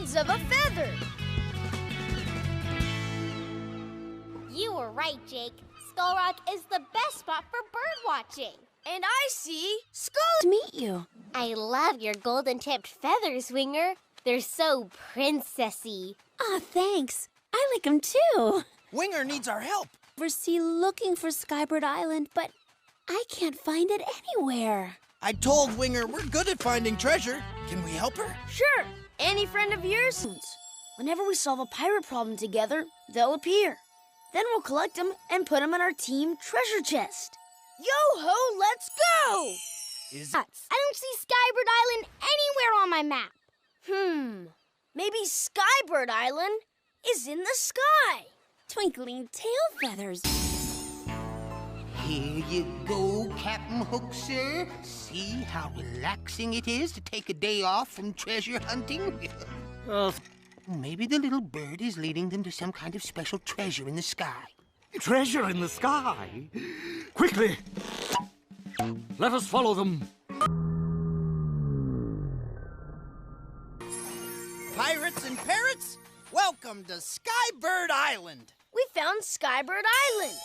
birds of a feather. You were right, Jake. Skull Rock is the best spot for bird watching. And I see Skull. To meet you. I love your golden-tipped feathers, Winger. They're so princessy. Aw, thanks. I like them too. Winger needs our help. Oversea looking for Skybird Island, but I can't find it anywhere. I told Winger we're good at finding treasure. Can we help her? Sure. Any friend of yours? Whenever we solve a pirate problem together, they'll appear. Then we'll collect them and put them in our team treasure chest. Yo-ho, let's go! I don't see Skybird Island anywhere on my map. Maybe Skybird Island is in the sky. Twinkling tail feathers. Here you go, Captain Hook, sir. See how relaxing it is to take a day off from treasure hunting? Maybe the little bird is leading them to some kind of special treasure in the sky. Treasure in the sky? Quickly! Let us follow them. Pirates and parrots, welcome to Skybird Island. We found Skybird Island.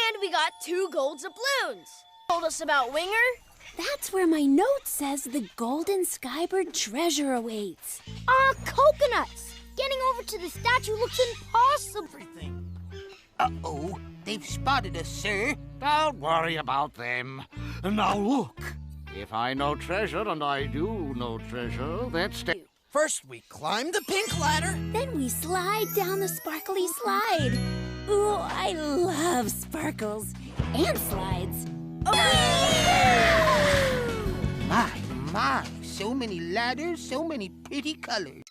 And we got 2 gold doubloons. Told us about Winger. That's where my note says the golden Skybird treasure awaits. Coconuts! Getting over to the statue looks impossible. Uh-oh, they've spotted us, sir. Don't worry about them. Now look. If I know treasure, and I do know treasure, that's... First, we climb the pink ladder. Then we slide down the sparkly slide. Ooh, I love sparkles and slides. My, so many ladders, so many pretty colors.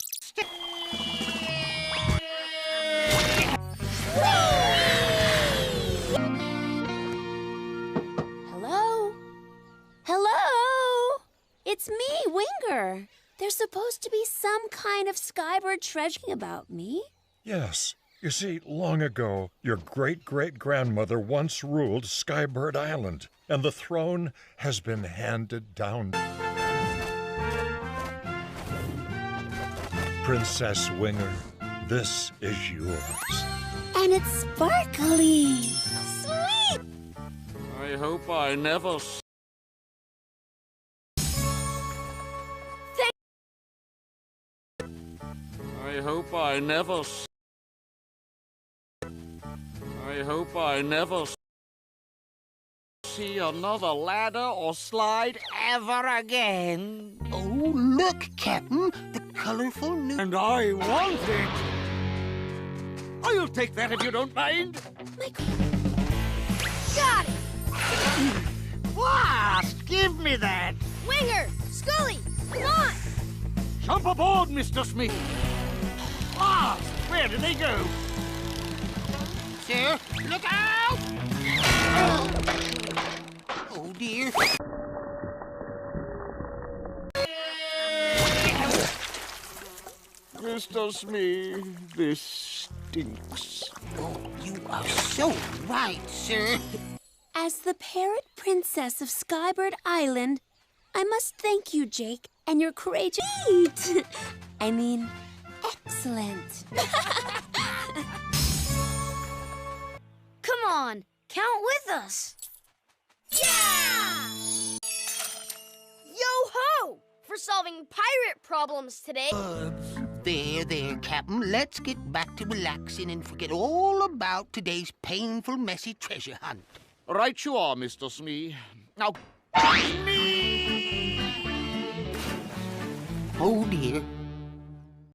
Hello? Hello? It's me, Winger. There's supposed to be some kind of Skybird treasure about me. Yes. You see, long ago, your great-great-grandmother once ruled Skybird Island, and the throne has been handed down. Princess Winger, this is yours. And it's sparkly. Sweet! I hope I never... I hope I never... I hope I never see another ladder or slide ever again. Oh, look, Captain, the colorful new... And I want it. I'll take that if you don't mind. Got it! Blast! Give me that! Winger! Scully! Come on! Jump aboard, Mr. Smith! Blast! Where did they go? Sir, look out! Oh, dear. Mr. Smith, this stinks. Oh, you are so right, sir. As the parrot princess of Skybird Island, I must thank you, Jake, and your courageous... I mean, excellent. Come on, count with us. Yeah! Yo-ho! For solving pirate problems today. There, Captain. Let's get back to relaxing and forget all about today's painful, messy treasure hunt. Right you are, Mr. Smee. Now, Smee! Oh, dear.